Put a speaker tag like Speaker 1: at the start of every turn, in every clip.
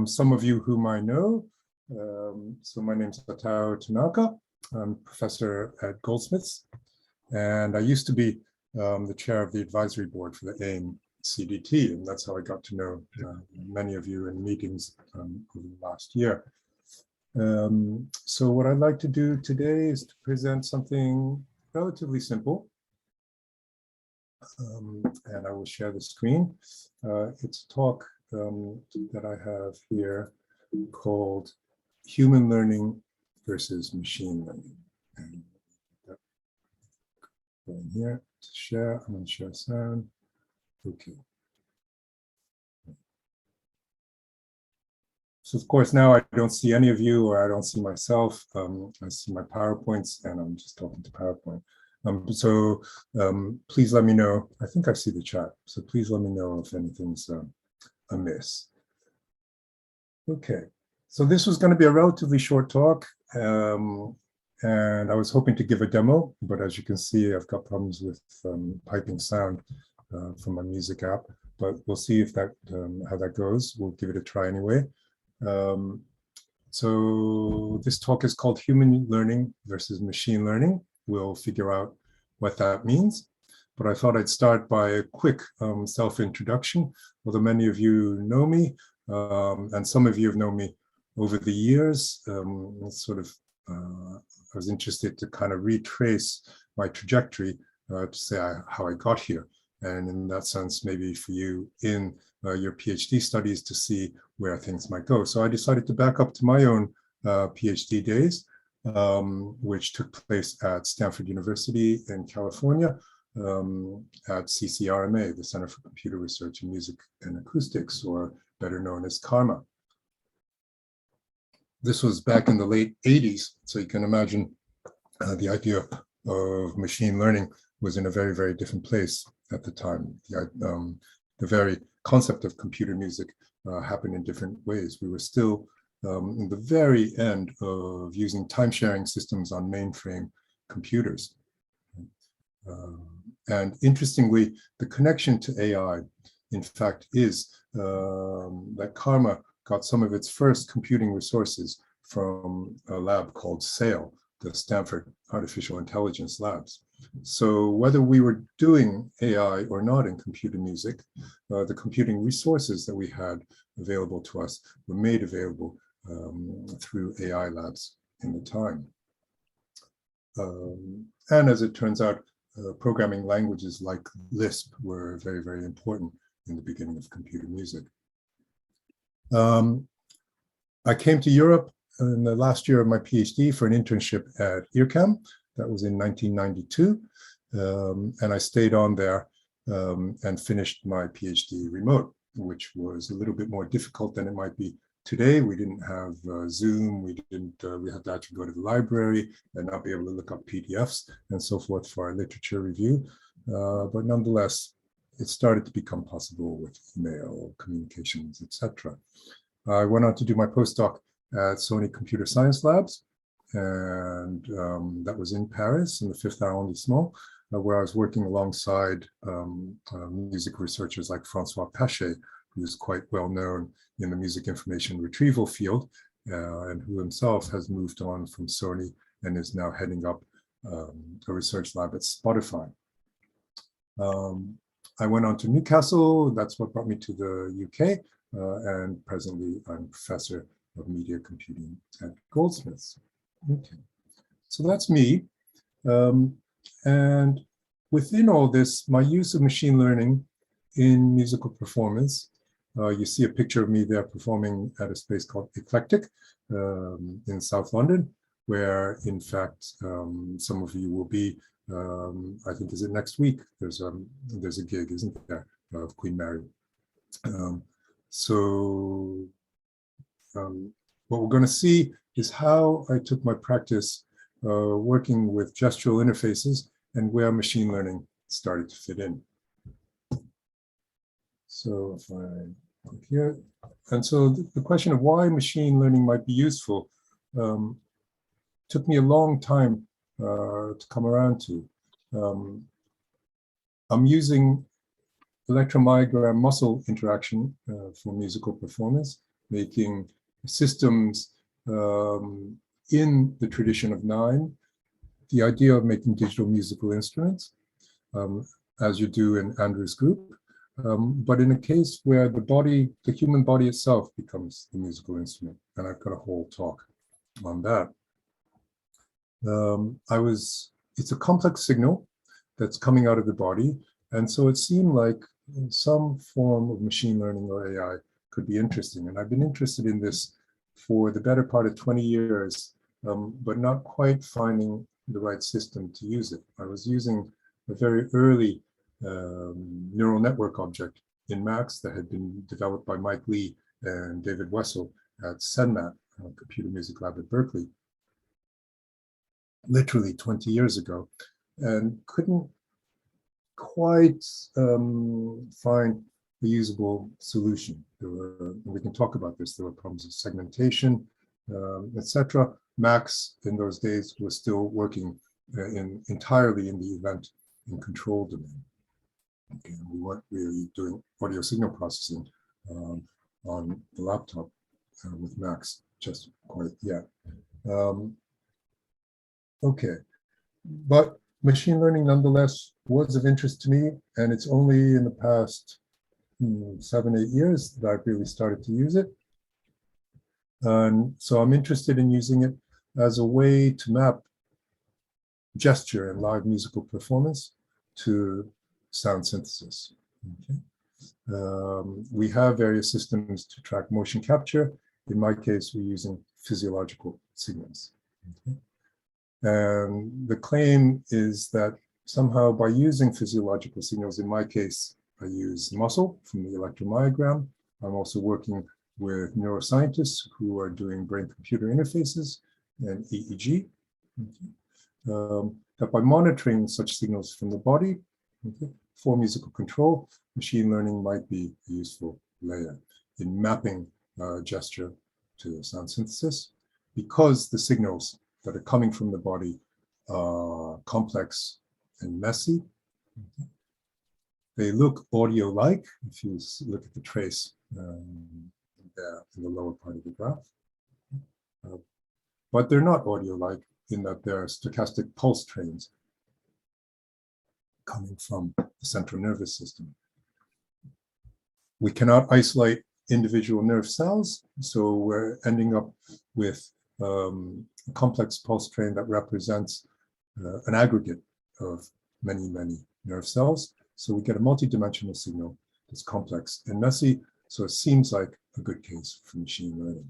Speaker 1: Some of you whom I know. So my name is Atau Tanaka. I'm professor at Goldsmiths, and I used to be the chair of the advisory board for the AIM CDT, and that's how I got to know many of you in meetings over the last year. So what I'd like to do today is to present something relatively simple, and I will share the screen. It's a talk that I have here called Human Learning versus Machine Learning. And going here to share, I'm going to share sound. Okay. So of course now I don't see any of you, or I don't see myself. I see my PowerPoints, and I'm just talking to PowerPoint. Please let me know. I think I see the chat, so please let me know if anything's amiss. Okay, so this was going to be a relatively short talk, and I was hoping to give a demo, but as you can see, I've got problems with piping sound from my music app, but we'll see if that how that goes. We'll give it a try anyway. So this talk is called Human Learning versus Machine Learning. We'll figure out what that means, but I thought I'd start by a quick self-introduction. Although many of you know me, and some of you have known me over the years, I was interested to kind of retrace my trajectory to say how I got here. And in that sense, maybe for you in your PhD studies to see where things might go. So I decided to back up to my own PhD days, which took place at Stanford University in California at CCRMA, the Center for Computer Research in Music and Acoustics, or better known as CARMA. This was back in the late 80s, so you can imagine the idea of machine learning was in a very, very different place at the time. The very concept of computer music happened in different ways. We were still in the very end of using time-sharing systems on mainframe computers. And interestingly, the connection to AI, in fact, is that CARMA got some of its first computing resources from a lab called SAIL, the Stanford Artificial Intelligence Labs. So whether we were doing AI or not in computer music, the computing resources that we had available to us were made available through AI labs in the time. And as it turns out, programming languages like Lisp were very, very important in the beginning of computer music. I came to Europe in the last year of my PhD for an internship at IRCAM. That was in 1992. And I stayed on there and finished my PhD remote, which was a little bit more difficult than it might be today. We didn't have Zoom. We had to actually go to the library and not be able to look up PDFs and so forth for our literature review. But nonetheless, it started to become possible with email communications, etc. I went on to do my postdoc at Sony Computer Science Labs, and that was in Paris in the 5th arrondissement, where I was working alongside music researchers like Francois Pachet, who is quite well known in the music information retrieval field, and who himself has moved on from Sony and is now heading up a research lab at Spotify. I went on to Newcastle. That's what brought me to the UK, and presently I'm professor of media computing at Goldsmiths. Okay, so that's me. And within all this, my use of machine learning in musical performance, you see a picture of me there performing at a space called Eclectic in South London, where in fact some of you will be. I think, is it next week? There's a gig, isn't there, of Queen Mary. What we're going to see is how I took my practice working with gestural interfaces and where machine learning started to fit in. So if I click here, and so the question of why machine learning might be useful took me a long time to come around to. I'm using electromyogram muscle interaction for musical performance, making systems in the tradition of 9, the idea of making digital musical instruments, as you do in Andrew's group, but in a case where the human body itself becomes the musical instrument. And I've got a whole talk on that. It's a complex signal that's coming out of the body. And so it seemed like some form of machine learning or AI could be interesting. And I've been interested in this for the better part of 20 years, but not quite finding the right system to use it. I was using a very early neural network object in Max that had been developed by Mike Lee and David Wessel at CENMAT, Computer Music Lab at Berkeley, literally 20 years ago, and couldn't quite find a usable solution. We can talk about this. There were problems of segmentation, etc. Max in those days was still working entirely in the event and control domain. Okay, we weren't really doing audio signal processing on the laptop with Max just quite yet. Okay, but machine learning nonetheless was of interest to me, and it's only in the past 7, 8 years that I've really started to use it. And so I'm interested in using it as a way to map gesture and live musical performance to sound synthesis. Okay. We have various systems to track motion capture. In my case, we're using physiological signals. Okay. And the claim is that somehow by using physiological signals, in my case, I use muscle from the electromyogram. I'm also working with neuroscientists who are doing brain-computer interfaces and EEG. Okay. That by monitoring such signals from the body, okay, for musical control, machine learning might be a useful layer in mapping gesture to sound synthesis, because the signals that are coming from the body are complex and messy. Okay. They look audio-like, if you look at the trace there in the lower part of the graph. But they're not audio-like in that they're stochastic pulse trains coming from the central nervous system. We cannot isolate individual nerve cells, so we're ending up with a complex pulse train that represents an aggregate of many, many nerve cells. So we get a multidimensional signal that's complex and messy, so it seems like a good case for machine learning.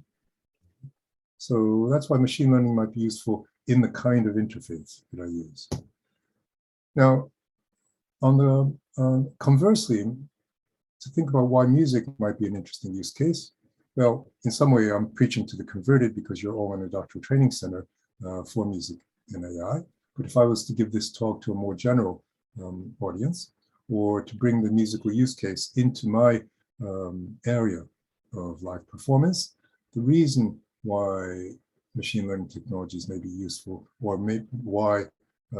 Speaker 1: So that's why machine learning might be useful in the kind of interface that I use. Now, on the conversely, to think about why music might be an interesting use case, well, in some way, I'm preaching to the converted because you're all in a doctoral training center for music and AI. But if I was to give this talk to a more general audience, or to bring the musical use case into my area of live performance, the reason why machine learning technologies may be useful, or why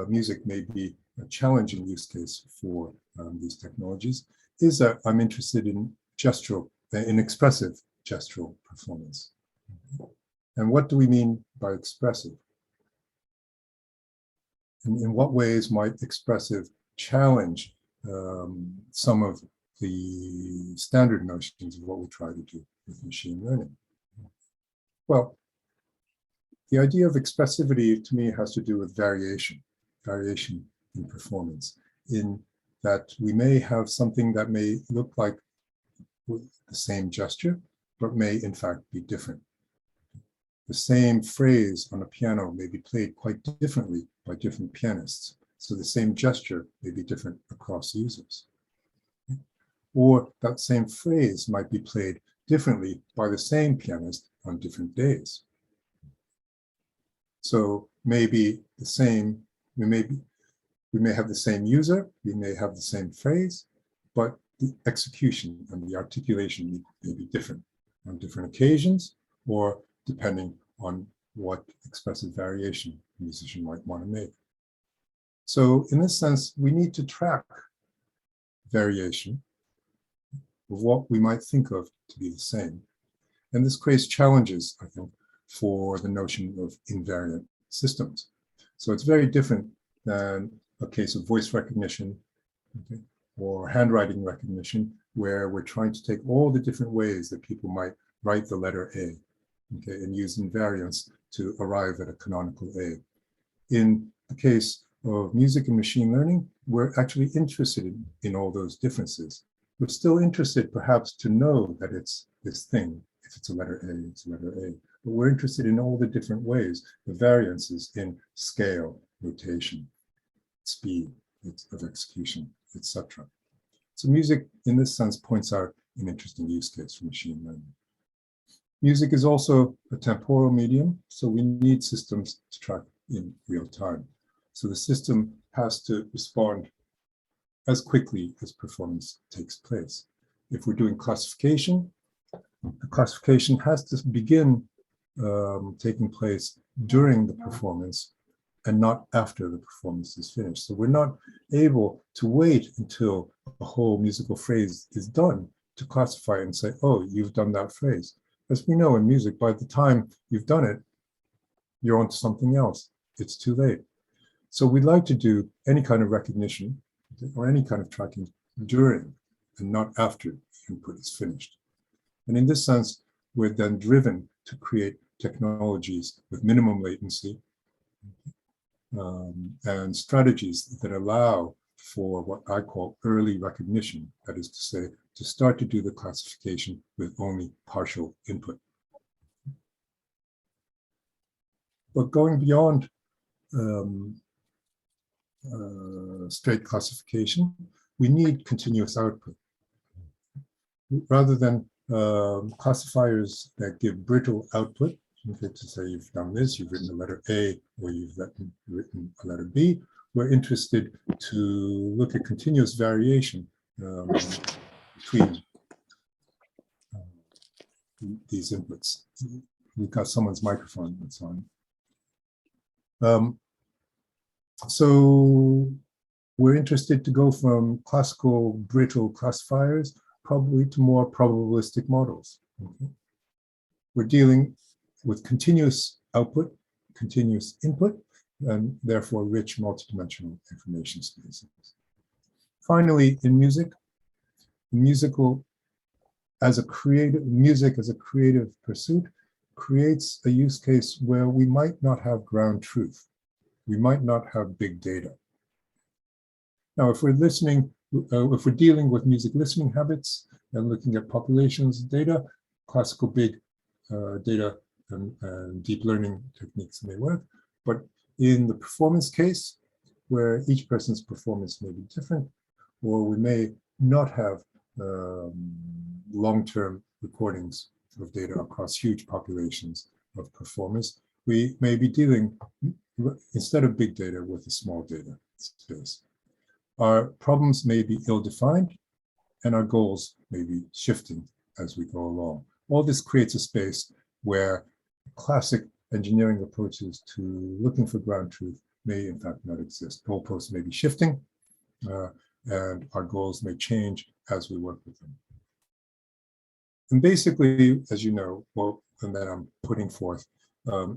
Speaker 1: music may be a challenging use case for these technologies, is that I'm interested in expressive gestural performance. And what do we mean by expressive? And in what ways might expressive challenge some of the standard notions of what we try to do with machine learning? Well, the idea of expressivity to me has to do with variation in performance, in that we may have something that may look like the same gesture, but may in fact be different. The same phrase on a piano may be played quite differently by different pianists. So the same gesture may be different across users. Or that same phrase might be played differently by the same pianist on different days. So maybe the same, we may have the same user, we may have the same phrase, but the execution and the articulation may be different on different occasions, or depending on what expressive variation a musician might want to make. So in this sense, we need to track variation of what we might think of to be the same, And this creates challenges, I think, for the notion of invariant systems. So it's very different than a case of voice recognition, okay, or handwriting recognition, where we're trying to take all the different ways that people might write the letter A, okay, and use invariants to arrive at a canonical A. In the case of music and machine learning, we're actually interested in all those differences. We're still interested perhaps to know that it's this thing. If it's a letter A, it's a letter A. But we're interested in all the different ways, the variances in scale, rotation, speed of execution, etc. So music, in this sense, points out an interesting use case for machine learning. Music is also a temporal medium, so we need systems to track in real time. So the system has to respond as quickly as performance takes place. If we're doing classification, the classification has to begin taking place during the performance and not after the performance is finished. So we're not able to wait until a whole musical phrase is done to classify and say, oh, you've done that phrase. As we know in music, by the time you've done it, you're on to something else. It's too late. So we'd like to do any kind of recognition or any kind of tracking during and not after the input is finished. And in this sense, we're then driven to create technologies with minimum latency and strategies that allow for what I call early recognition, that is to say, to start to do the classification with only partial input. But going beyond straight classification, we need continuous output. Rather than classifiers that give brittle output, okay, to say you've done this, you've written a letter A, or you've written a letter B, we're interested to look at continuous variation between these inputs. We've got someone's microphone that's on. So we're interested to go from classical brittle classifiers probably to more probabilistic models. Okay? We're dealing with continuous output, continuous input, and therefore rich multidimensional information spaces. Finally, in music, music as a creative pursuit creates a use case where we might not have ground truth. We might not have big data. Now, if we're dealing with music listening habits and looking at populations data, classical big data and deep learning techniques may work. But in the performance case, where each person's performance may be different, or we may not have long-term recordings of data across huge populations of performers, we may be dealing, instead of big data, with a small data space. Our problems may be ill-defined, and our goals may be shifting as we go along. All this creates a space where classic engineering approaches to looking for ground truth may in fact not exist. Goalposts may be shifting, and our goals may change as we work with them. And basically, as you know, and that I'm putting forth,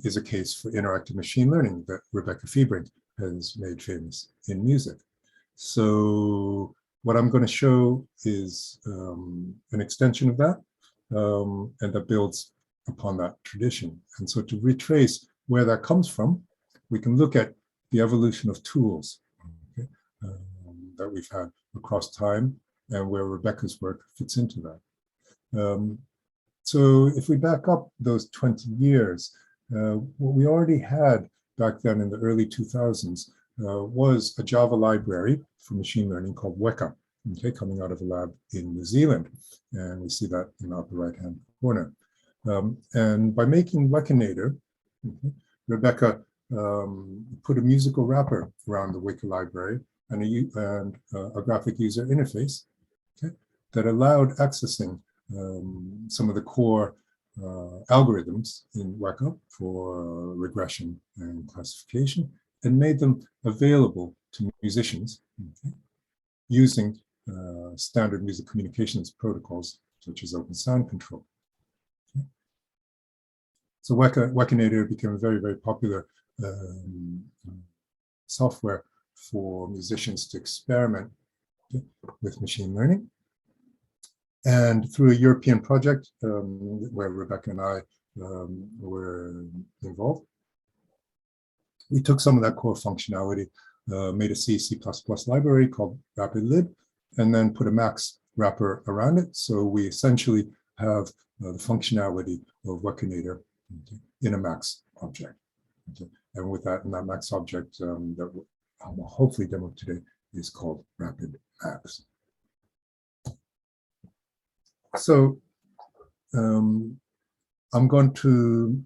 Speaker 1: is a case for interactive machine learning that Rebecca Fiebrink has made famous in music. So what I'm going to show is an extension of that, and that builds upon that tradition. And so to retrace where that comes from, we can look at the evolution of tools, okay, that we've had across time, and where Rebecca's work fits into that. So if we back up those 20 years, what we already had back then in the early 2000s was a Java library for machine learning called Weka, okay, coming out of a lab in New Zealand. And we see that in the upper right-hand corner. And by making Wekinator, okay, Rebecca put a musical wrapper around the Weka library and a graphic user interface, okay, that allowed accessing some of the core algorithms in Weka for regression and classification, and made them available to musicians, okay, using standard music communications protocols such as open sound control. Okay. So Wekinator became a very, very popular software for musicians to experiment with machine learning. And through a European project where Rebecca and I were involved, we took some of that core functionality, made a C++ library called RapidLib, and then put a Max wrapper around it. So we essentially have the functionality of Wekinator in a Max object. And with that, and that Max object that I will hopefully demo today is called Rapid Max. So I'm going to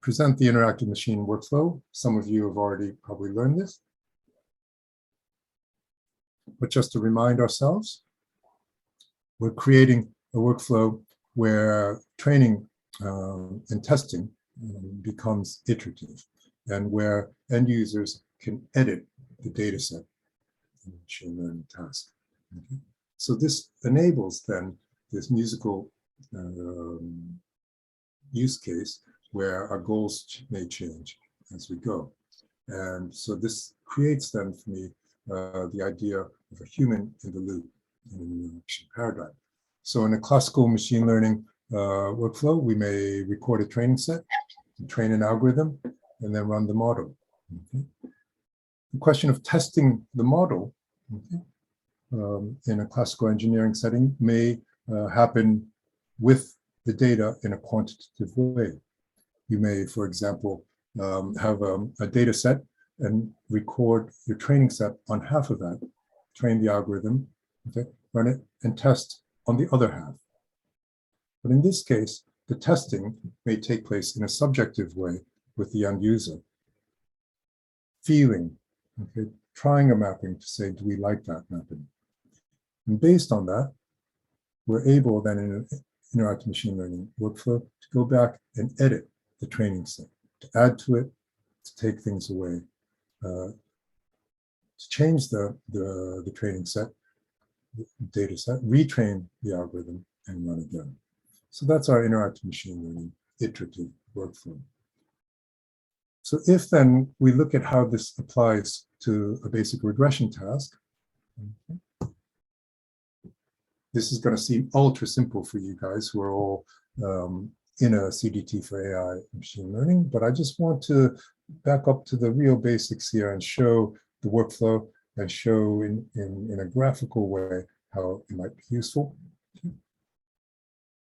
Speaker 1: present the interactive machine workflow. Some of you have already probably learned this. But just to remind ourselves, we're creating a workflow where training and testing becomes iterative, and where end users can edit the data set in the machine learning task. Okay. So this enables then this musical use case where our goals may change as we go. And so this creates then for me the idea of a human in the loop in an interaction paradigm. So in a classical machine learning workflow, we may record a training set, train an algorithm, and then run the model. Okay. The question of testing the model in a classical engineering setting may happen with the data in a quantitative way. You may, for example, have a data set and record your training set on half of that, train the algorithm, okay, run it, and test on the other half. But in this case, the testing may take place in a subjective way with the end user, feeling, okay, trying a mapping to say, do we like that mapping? And based on that, we're able then in an interactive machine learning workflow to go back and edit the training set, to add to it, to take things away, to change the training set, the data set, retrain the algorithm, and run again. So that's our interactive machine learning iterative workflow. So if then we look at how this applies to a basic regression task, this is going to seem ultra simple for you guys who are all in a CDT for AI machine learning, but I just want to back up to the real basics here and show the workflow and show in a graphical way how it might be useful.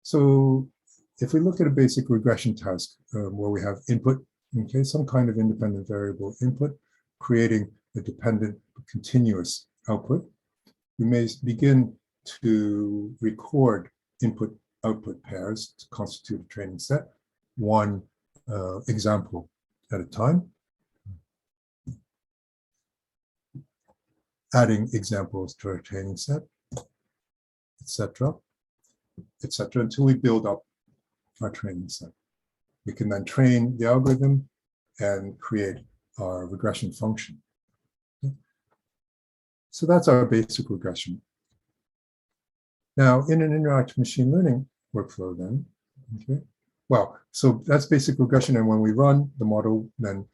Speaker 1: So if we look at a basic regression task where we have input, okay, some kind of independent variable input, creating a dependent continuous output, we may begin to record input-output pairs to constitute a training set, one example at a time, adding examples to our training set, etc., until we build up our training set. We can then train the algorithm and create our regression function. Okay. So that's our basic regression. Now, in an interactive machine learning workflow then, okay, well, so that's basic regression, and when we run the model, then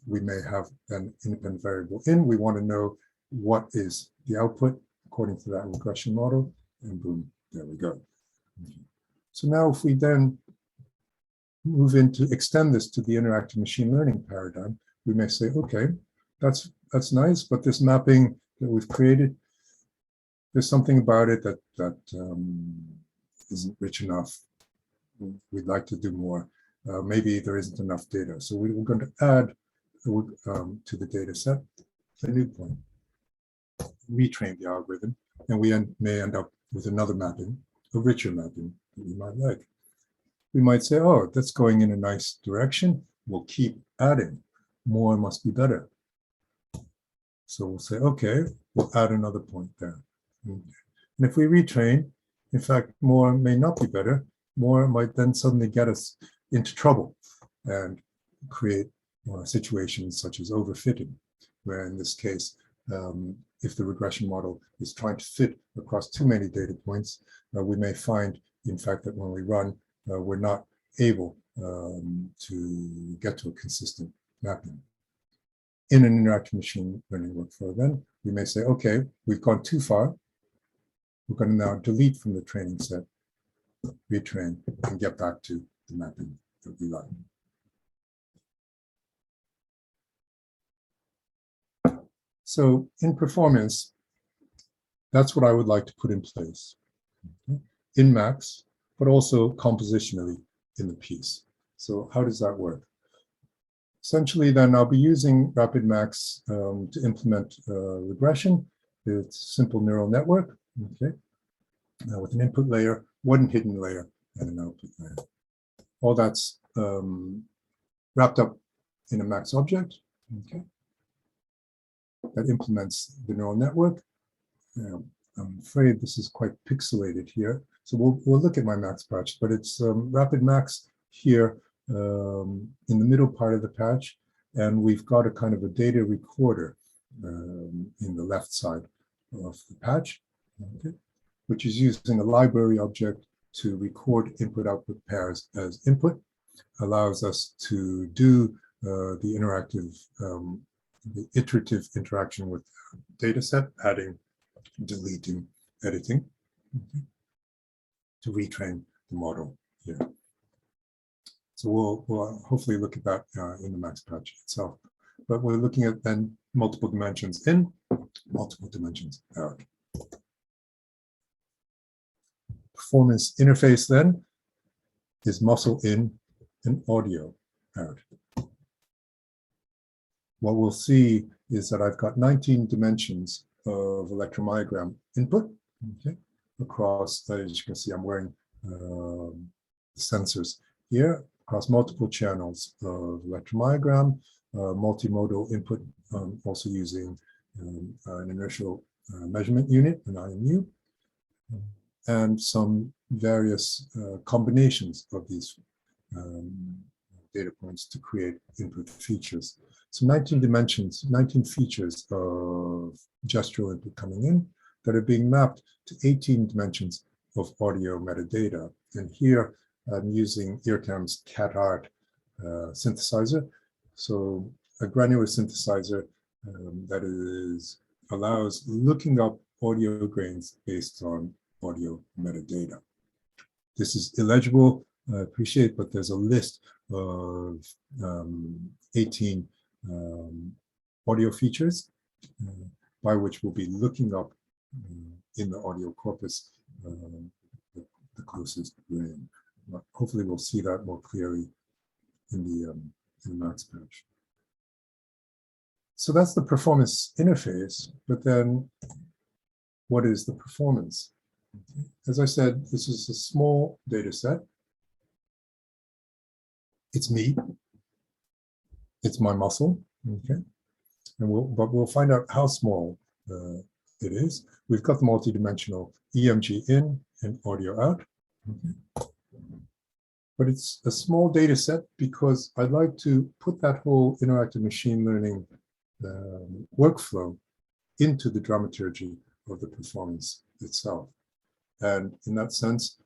Speaker 1: we may have an independent variable in. We want to know what is the output according to that regression model, and boom, there we go. Okay. So now if we then move into extend this to the interactive machine learning paradigm, we may say, okay, that's nice, but this mapping that we've created, there's something about it that isn't rich enough. We'd like to do more. Maybe there isn't enough data. So we're going to add to the data set a new point, retrain the algorithm, and we may end up with another mapping, a richer mapping that we might like. We might say, oh, that's going in a nice direction. We'll keep adding. More must be better. So we'll say, okay, we'll add another point there. And if we retrain, in fact, more may not be better. More might then suddenly get us into trouble and create situations such as overfitting, where in this case, if the regression model is trying to fit across too many data points, we may find, in fact, that when we run we're not able to get to a consistent mapping. In an interactive machine learning workflow, then we may say, okay, we've gone too far. We're going to now delete from the training set, retrain, and get back to the mapping that we like. So in performance, that's what I would like to put in place in Max, but also compositionally in the piece. So how does that work? Essentially, then I'll be using RapidMax to implement regression. It's a simple neural network, okay, with an input layer, one hidden layer, and an output layer. All that's wrapped up in a Max object, okay, that implements the neural network. I'm afraid this is quite pixelated here, so we'll look at my Max patch, but it's RapidMax here in the middle part of the patch, and we've got a kind of a data recorder in the left side of the patch, okay, which is using a library object to record input-output pairs as input, allows us to do the interactive, the iterative interaction with the dataset, adding, deleting, editing, okay, to retrain the model here. So we'll hopefully look at that in the Max patch itself. But we're looking at then multiple dimensions in, multiple dimensions out. Performance interface then is muscle in and audio out. What we'll see is that I've got 19 dimensions of electromyogram input, okay, across, as you can see, I'm wearing sensors here, across multiple channels of electromyogram, multimodal input, also using an inertial measurement unit, an IMU, and some various combinations of these data points to create input features. So 19 dimensions, 19 features of gestural input coming in that are being mapped to 18 dimensions of audio metadata. And here I'm using Earcam's cat art synthesizer. So a granular synthesizer that allows looking up audio grains based on audio metadata. This is illegible, I appreciate, but there's a list of 18 audio features by which we'll be looking up in the audio corpus the closest grain. Hopefully we'll see that more clearly in the Max patch. So that's the performance interface, but then what is the performance? As I said, this is a small data set. It's me. It's my muscle, okay? And we'll find out how small it is. We've got the multidimensional EMG in and audio out. Okay. But it's a small data set because I'd like to put that whole interactive machine learning workflow into the dramaturgy of the performance itself. And in that sense,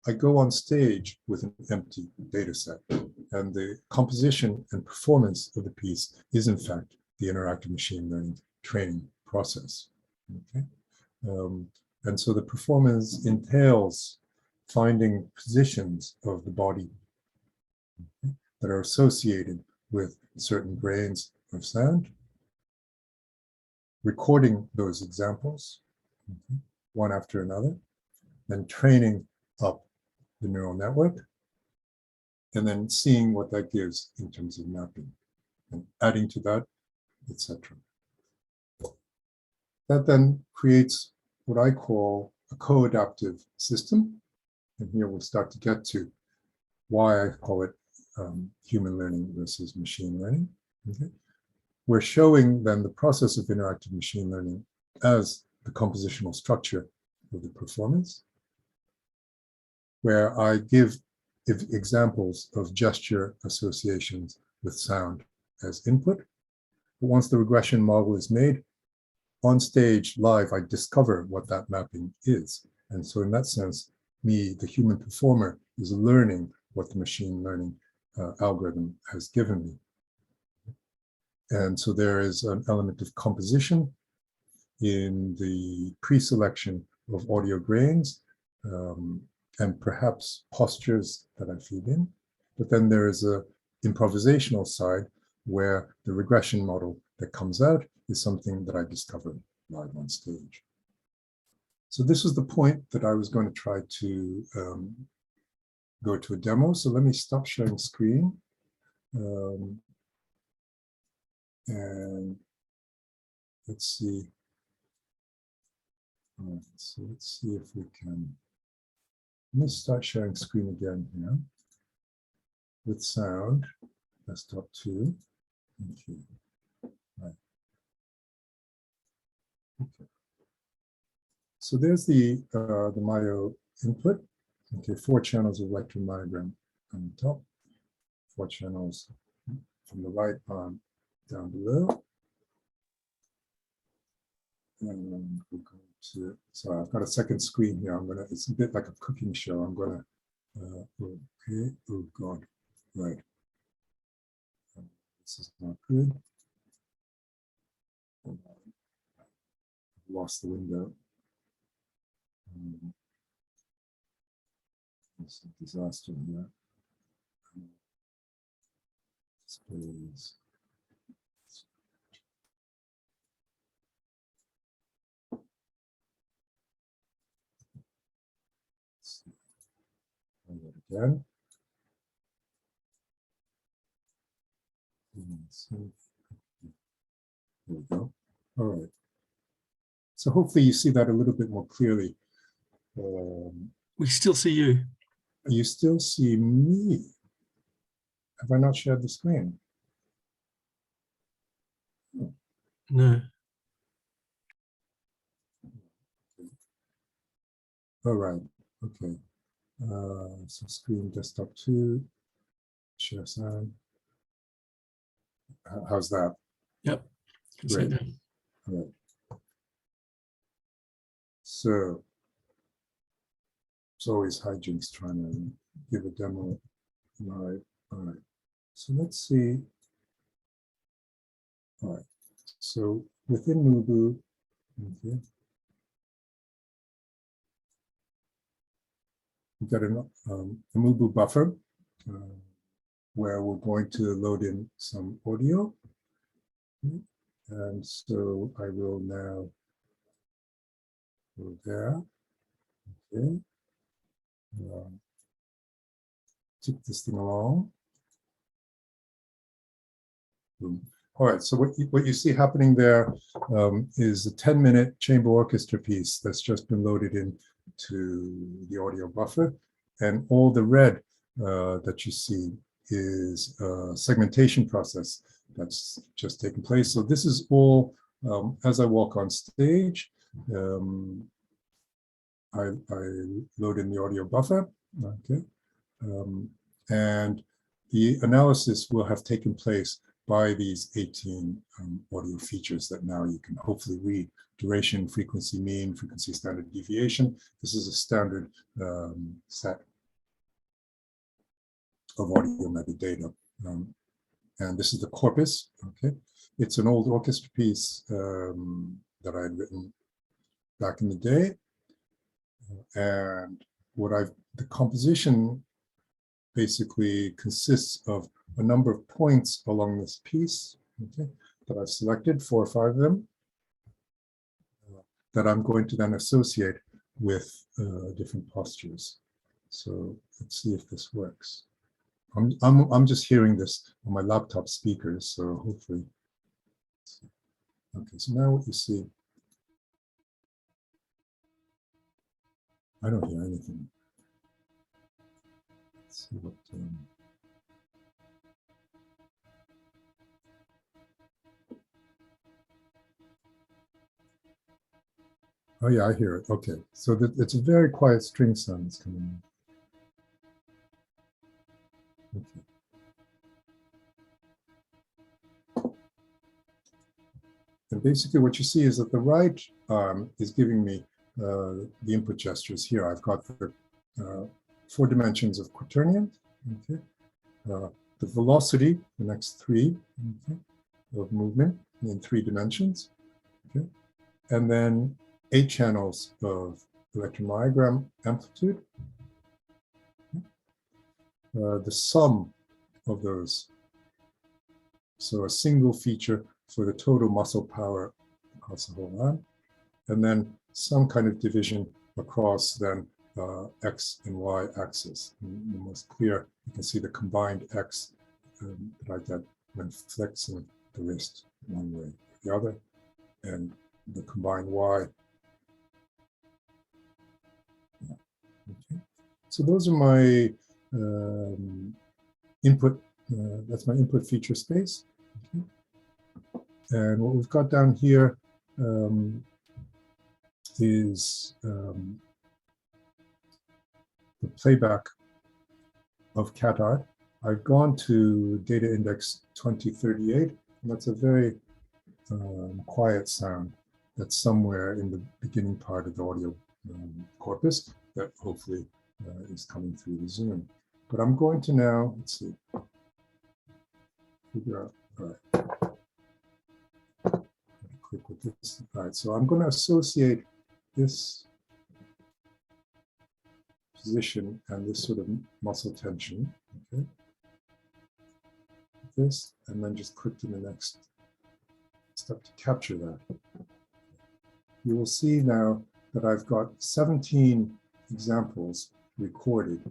Speaker 1: I go on stage with an empty data set, and the composition and performance of the piece is, in fact, the interactive machine learning training process. Okay? And so the performance entails finding positions of the body, okay, that are associated with certain grains of sound, recording those examples, okay, one after another, then training up the neural network, and then seeing what that gives in terms of mapping, and adding to that, etc. That then creates what I call a co-adaptive system, and here we'll start to get to why I call it human learning versus machine learning. Okay? We're showing then the process of interactive machine learning as the compositional structure of the performance, where I give examples of gesture associations with sound as input. But once the regression model is made, on stage, live, I discover what that mapping is. And so in that sense, me, the human performer, is learning what the machine learning algorithm has given me. And so there is an element of composition in the pre-selection of audio grains, and perhaps postures that I feed in. But then there is a improvisational side where the regression model that comes out is something that I discovered live on stage. So this was the point that I was going to try to go to a demo. So let me stop sharing screen. And let's see. All right, so let's see if we can. Let me start sharing screen again here with sound. Desktop 2. Okay. Right. Okay. So there's the Mayo input. Okay, 4 channels of electromyogram on the top, 4 channels from the right on down below. And we're going to, so I've got a second screen here. It's a bit like a cooking show. I'm gonna, okay, oh God, right. This is not good. I've lost the window. It's a disaster here. Displays. Again. There we go. All right. So hopefully you see that a little bit more clearly.
Speaker 2: We still see you.
Speaker 1: You still see me. Have I not shared the screen?
Speaker 2: No.
Speaker 1: All right. Okay. So screen desktop 2. Share sound. How's that?
Speaker 2: Yep.
Speaker 1: Great. All right. So it's always hijinks trying to give a demo live. All right. So let's see. All right. So within Mubu, okay, we've got a Mubu buffer where we're going to load in some audio. And so I will now go there. Okay. Tick this thing along. Boom. All right, so what you see happening there is a 10-minute chamber orchestra piece that's just been loaded into the audio buffer. And all the red that you see is a segmentation process that's just taken place. So this is all, as I walk on stage, I load in the audio buffer, okay? And the analysis will have taken place by these 18 audio features that now you can hopefully read: duration, frequency mean, frequency standard deviation. This is a standard set of audio metadata. And this is the corpus, okay? It's an old orchestra piece that I had written back in the day. And the composition basically consists of a number of points along this piece, okay, that I've selected, 4 or 5 of them, that I'm going to then associate with different postures. So let's see if this works. I'm just hearing this on my laptop speakers, so hopefully. Okay, so now what you see, I don't hear anything. Let's see what. Oh yeah, I hear it. Okay, so it's a very quiet string sound that's coming in. Okay. And basically what you see is that the right arm is giving me the input gestures here. I've got the 4 dimensions of quaternion. Okay. The velocity, the next 3, okay, of movement in 3 dimensions. Okay. And then 8 channels of electromyogram amplitude. The sum of those. So a single feature for the total muscle power across the whole arm. And then some kind of division across then X and Y axis. And the most clear, you can see the combined X that I get when flexing the wrist one way or the other, and the combined Y. Okay. So those are my input, that's my input feature space. Okay. And what we've got down here is the playback of cat art. I've gone to data index 2038, and that's a very quiet sound that's somewhere in the beginning part of the audio corpus that hopefully is coming through the Zoom. But I'm going to now, let's see, figure out, all right. Click with this. All right, so I'm going to associate this position and this sort of muscle tension, okay? This, and then just click to the next step to capture that. You will see now that I've got 17 examples recorded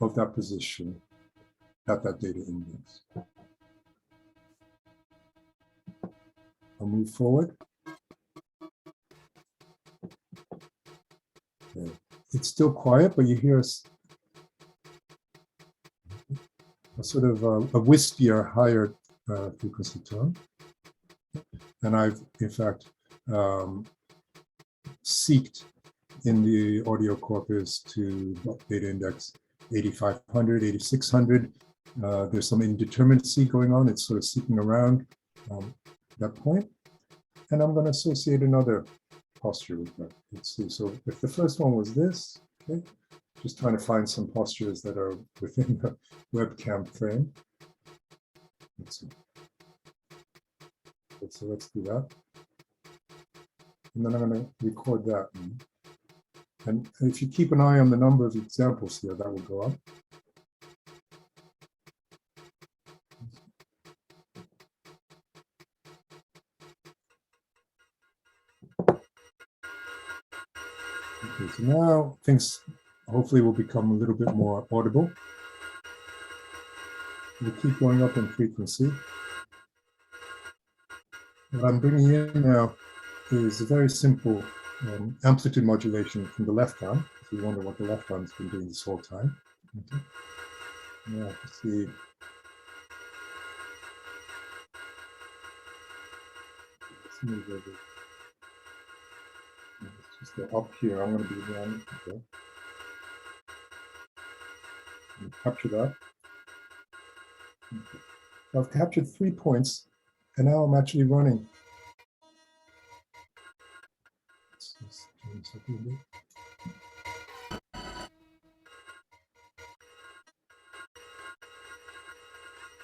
Speaker 1: of that position at that data index. I'll move forward. Okay. It's still quiet, but you hear a sort of a wispier, higher frequency tone. And I've, in fact, seeked in the audio corpus to data index 8500, 8600. There's some indeterminacy going on. It's sort of seeking around that point. And I'm going to associate another posture with that. Let's see. So if the first one was this, okay, just trying to find some postures that are within the webcam frame. Let's see. Okay, so let's do that. And then I'm going to record that. And if you keep an eye on the number of examples here, that will go up. Okay, so now things hopefully will become a little bit more audible. We'll keep going up in frequency. What I'm bringing in now is a very simple amplitude modulation from the left arm. If you wonder what the left arm's been doing this whole time. Okay. Now, let's see. Let's move over. Let's just go up here. I'm going to be around. Okay. Capture that. Okay. So I've captured 3 points, and now I'm actually running.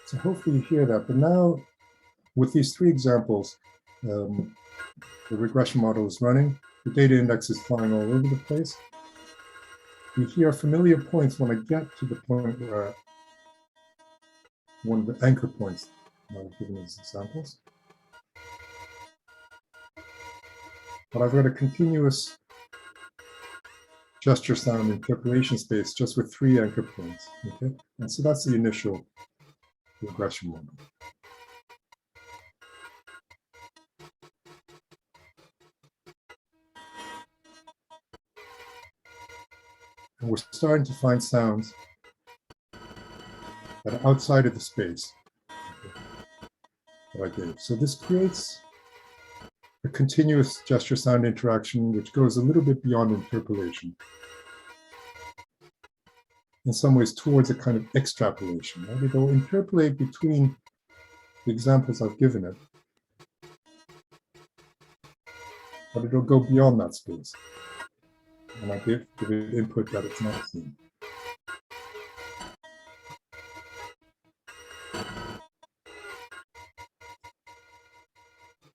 Speaker 1: So hopefully you hear that. But now, with these 3 examples, the regression model is running. The data index is flying all over the place. You hear familiar points when I get to the point where one of the anchor points I've given these examples. But I've got a continuous gesture sound interpolation space just with 3 anchor points. Okay, and so that's the initial regression model. And we're starting to find sounds that are outside of the space that I gave. So this creates a continuous gesture sound interaction, which goes a little bit beyond interpolation. In some ways towards a kind of extrapolation. Right? It'll interpolate between the examples I've given it, but it'll go beyond that space. And I give it input that it's not seen.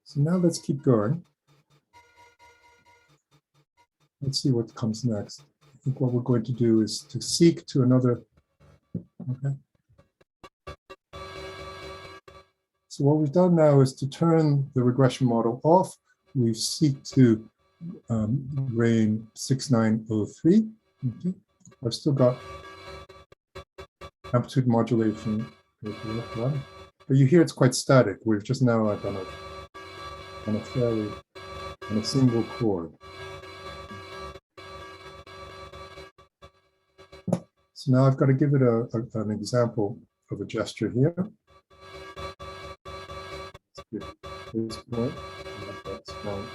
Speaker 1: So now let's keep going. Let's see what comes next. I think what we're going to do is to seek to another. Okay. So what we've done now is to turn the regression model off. We seek to grain 6903. Okay. I've still got amplitude modulation, but you hear it's quite static. We've just now like on a single chord. So now I've got to give it an example of a gesture here. This point, that's point.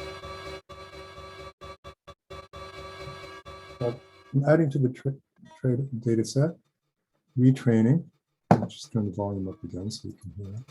Speaker 1: I'm adding to the data set, retraining. I'll just turn the volume up again so you can hear it.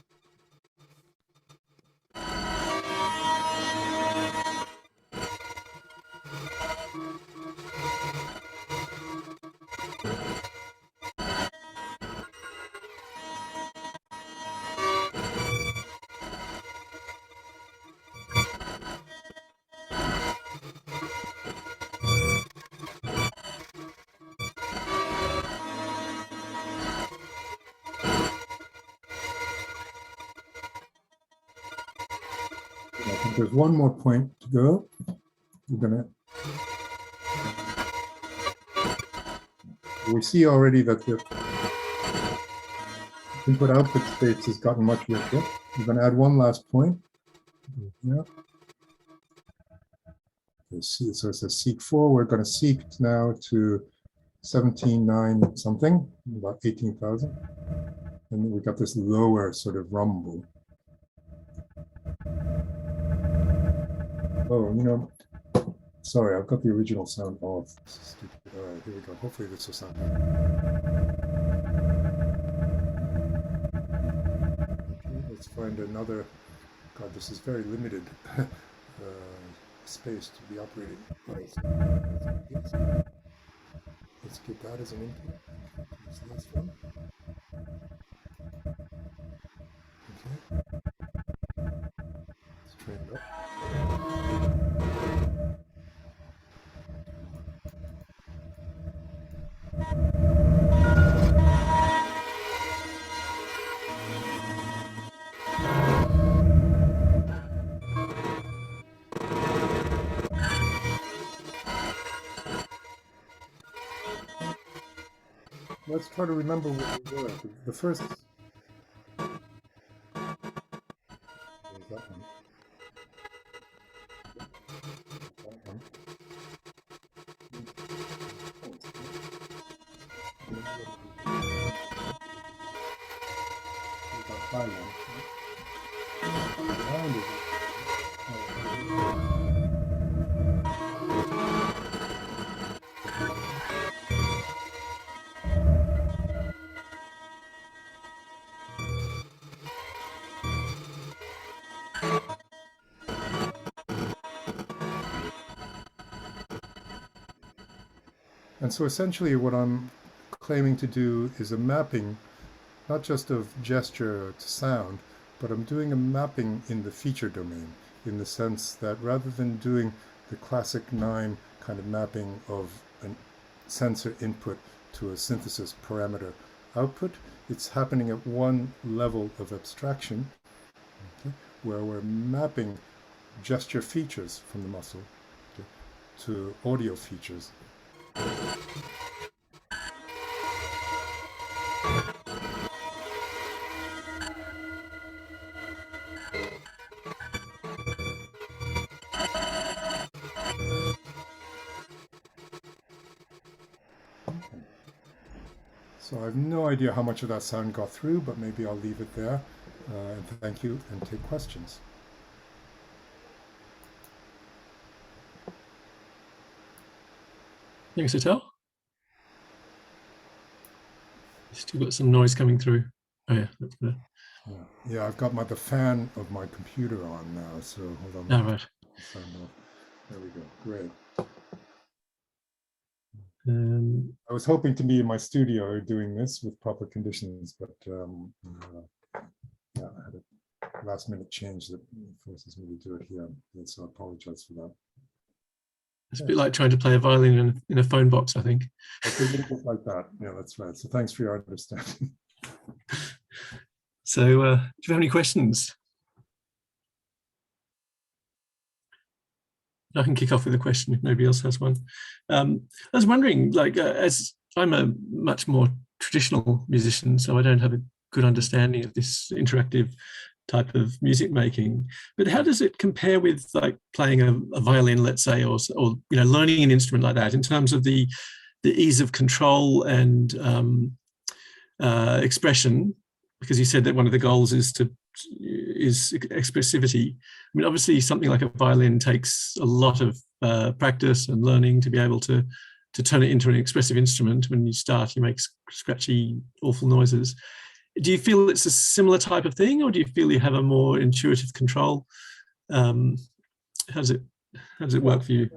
Speaker 1: I think there's one more point to go. We see already that the input-output space has gotten much richer. We're going to add one last point. Yeah. So it's a seek 4. We're going to seek now to 17.9 something, about 18,000. And we got this lower sort of rumble. Oh, you know, sorry, I've got the original sound off. Stupid. All right, here we go. Hopefully this will sound good. Okay, let's find another. God, this is very limited space to be operating. Right. Let's get that as an input. Use this one. Okay. Let's train it up. Let's try to remember what we were. The first. There's that one. That one. And so essentially what I'm claiming to do is a mapping, not just of gesture to sound, but I'm doing a mapping in the feature domain, in the sense that rather than doing the classic 9 kind of mapping of a sensor input to a synthesis parameter output, it's happening at one level of abstraction, okay, where we're mapping gesture features from the muscle, okay, to audio features. So I have no idea how much of that sound got through, but maybe I'll leave it there. And thank you, and take questions.
Speaker 2: Thanks, Atau. Still got some noise coming through. Oh yeah, that's good.
Speaker 1: Yeah, I've got the fan of my computer on now, so hold on.
Speaker 2: Oh, right.
Speaker 1: Sound off. There we go. Great. I was hoping to be in my studio doing this with proper conditions, but yeah, I had a last minute change that forces me to do it here. And so I apologize for that.
Speaker 2: It's a bit like trying to play a violin in a phone box, I think.
Speaker 1: It's a little bit like that. Yeah, that's right. So thanks for your understanding.
Speaker 2: So do you have any questions? I can kick off with a question if nobody else has one. I was wondering, like, as I'm a much more traditional musician, so I don't have a good understanding of this interactive type of music making, but how does it compare with like playing a violin, let's say, or you know, learning an instrument like that in terms of the ease of control and expression? Because you said that one of the goals is expressivity. I mean, obviously something like a violin takes a lot of practice and learning to be able to turn it into an expressive instrument. When you start, you make scratchy, awful noises. Do you feel it's a similar type of thing, or do you feel you have a more intuitive control? How does it work for you?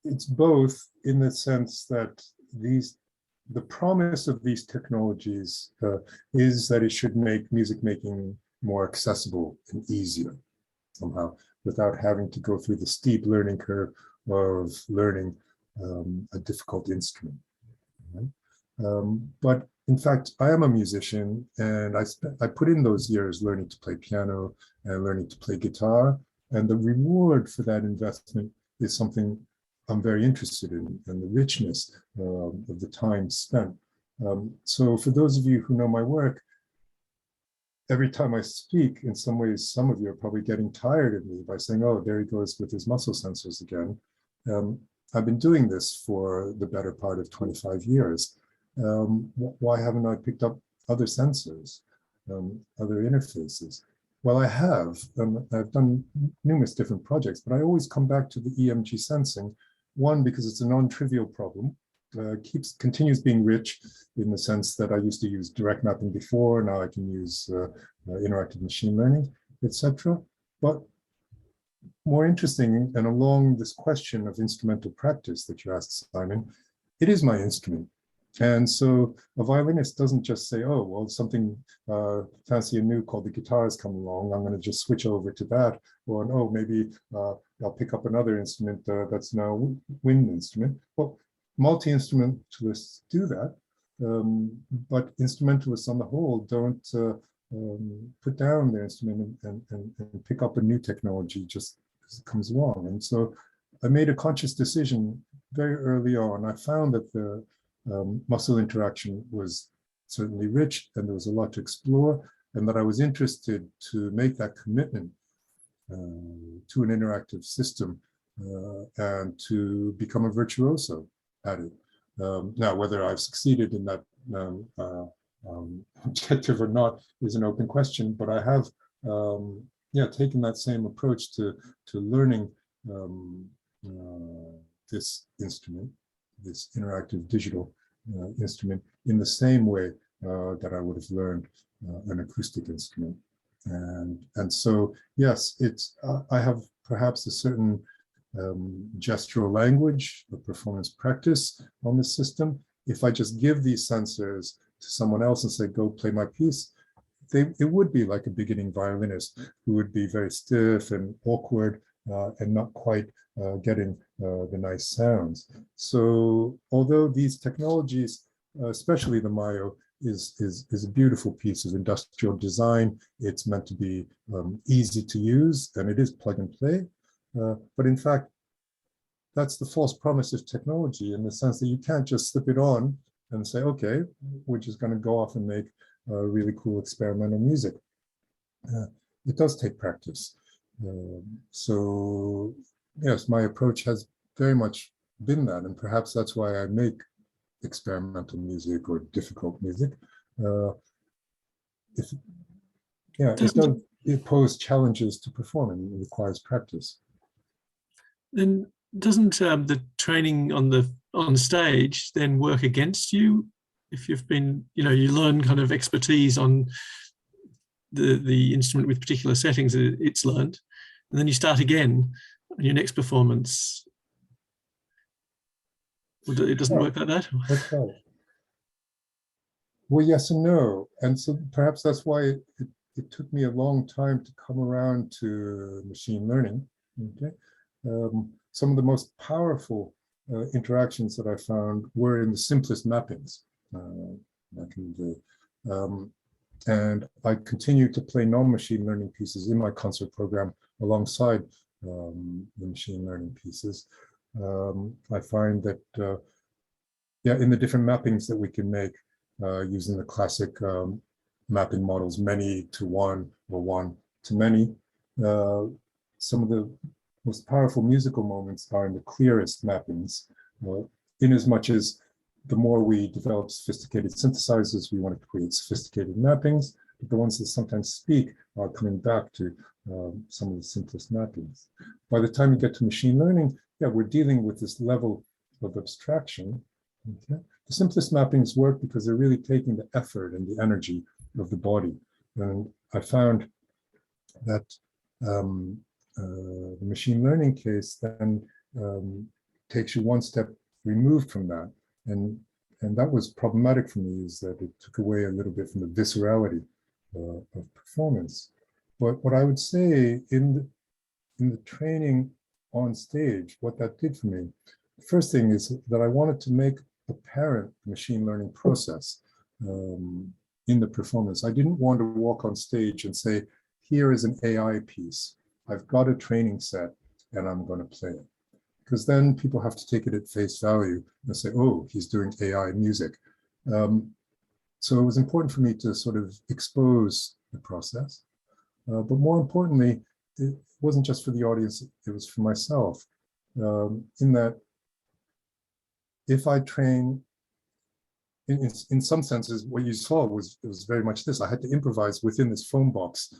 Speaker 1: It's both, in the sense that the promise of these technologies is that it should make music making more accessible and easier somehow, without having to go through the steep learning curve of learning a difficult instrument. Right? But in fact, I am a musician, and I put in those years learning to play piano and learning to play guitar, and the reward for that investment is something I'm very interested in, and the richness of the time spent. So for those of you who know my work, every time I speak, in some ways, some of you are probably getting tired of me by saying, oh, there he goes with his muscle sensors again. I've been doing this for the better part of 25 years. Why haven't I picked up other sensors, other interfaces? Well, I have. I've done numerous different projects, but I always come back to the EMG sensing. One, because it's a non-trivial problem, continues being rich in the sense that I used to use direct mapping before, now I can use interactive machine learning, etc. But more interesting, and along this question of instrumental practice that you asked, Simon, it is my instrument. And so a violinist doesn't just say, oh, well, something fancy and new called the guitar has come along, I'm going to just switch over to that. Or, oh, maybe I'll pick up another instrument that's now a wind instrument. Well, multi-instrumentalists do that, but instrumentalists on the whole don't put down their instrument and pick up a new technology just as it comes along. And so I made a conscious decision very early on. I found that the muscle interaction was certainly rich, and there was a lot to explore, and that I was interested to make that commitment to an interactive system and to become a virtuoso at it. Now, whether I've succeeded in that objective or not is an open question, but I have taken that same approach to learning this instrument, this interactive digital instrument, in the same way that I would have learned an acoustic instrument. And so, yes, I have perhaps a certain gestural language, a performance practice on the system. If I just give these sensors to someone else and say, go play my piece, it would be like a beginning violinist who would be very stiff and awkward and not quite getting the nice sounds. So although these technologies, especially the Mayo, is a beautiful piece of industrial design, it's meant to be easy to use, and it is plug and play. But in fact, that's the false promise of technology, in the sense that you can't just slip it on and say, okay, we're just going to go off and make really cool experimental music. It does take practice. So yes, my approach has very much been that, and perhaps that's why I make experimental music or difficult music. It poses challenges to perform, and it requires practice.
Speaker 2: Then doesn't the training on stage then work against you if you've been, you learn kind of expertise on the instrument with particular settings that it's learned, and then you start again on your next performance? It doesn't work like that?
Speaker 1: That's right. Well, yes and no. And so perhaps that's why it took me a long time to come around to machine learning. Okay. Some of the most powerful interactions that I found were in the simplest mappings back in the day. And I continued to play non-machine learning pieces in my concert program alongside the machine learning pieces. I find that, yeah, in the different mappings that we can make using the classic mapping models, many to one or one to many, some of the most powerful musical moments are in the clearest mappings, in as much as the more we develop sophisticated synthesizers, we want to create sophisticated mappings, but the ones that sometimes speak are coming back to some of the simplest mappings. By the time you get to machine learning, yeah, we're dealing with this level of abstraction. Okay? The simplest mappings work because they're really taking the effort and the energy of the body. And I found that the machine learning case then takes you one step removed from that. And that was problematic for me, is that it took away a little bit from the viscerality of performance. But what I would say in the training on stage, what that did for me, the first thing is that I wanted to make apparent the machine learning process in the performance. I didn't want to walk on stage and say, here is an AI piece. I've got a training set and I'm going to play it. Because then people have to take it at face value and say, oh, he's doing AI music. So it was important for me to sort of expose the process. But more importantly, it wasn't just for the audience, it was for myself. In that, if I train, in some senses, what you saw was very much this. I had to improvise within this phone box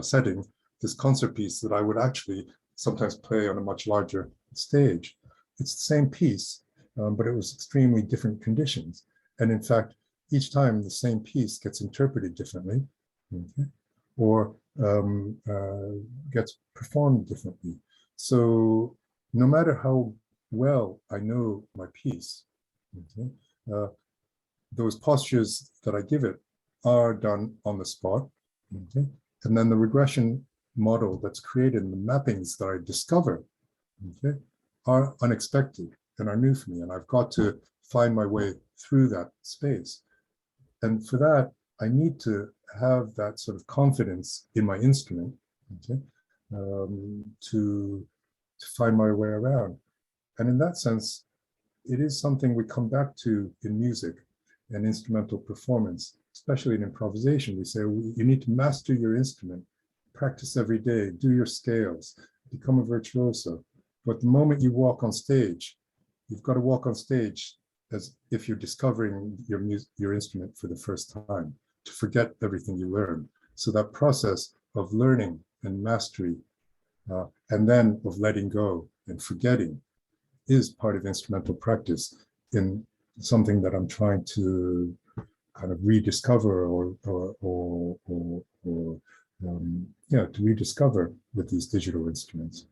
Speaker 1: setting, this concert piece that I would actually sometimes play on a much larger stage. It's the same piece, but it was extremely different conditions. And in fact, each time the same piece gets interpreted differently, okay, or gets performed differently. So no matter how well I know my piece, okay, those postures that I give it are done on the spot. Okay? And then the regression model that's created and the mappings that I discover, okay, are unexpected and are new for me. And I've got to find my way through that space. And for that, I need to have that sort of confidence in my instrument, okay, to find my way around. And in that sense, it is something we come back to in music and instrumental performance, especially in improvisation. We say you need to master your instrument, practice every day, do your scales, become a virtuoso. But the moment you walk on stage, you've got to walk on stage as if you're discovering your instrument for the first time, to forget everything you learned. So that process of learning and mastery, and then of letting go and forgetting, is part of instrumental practice in something that I'm trying to kind of rediscover to rediscover with these digital instruments.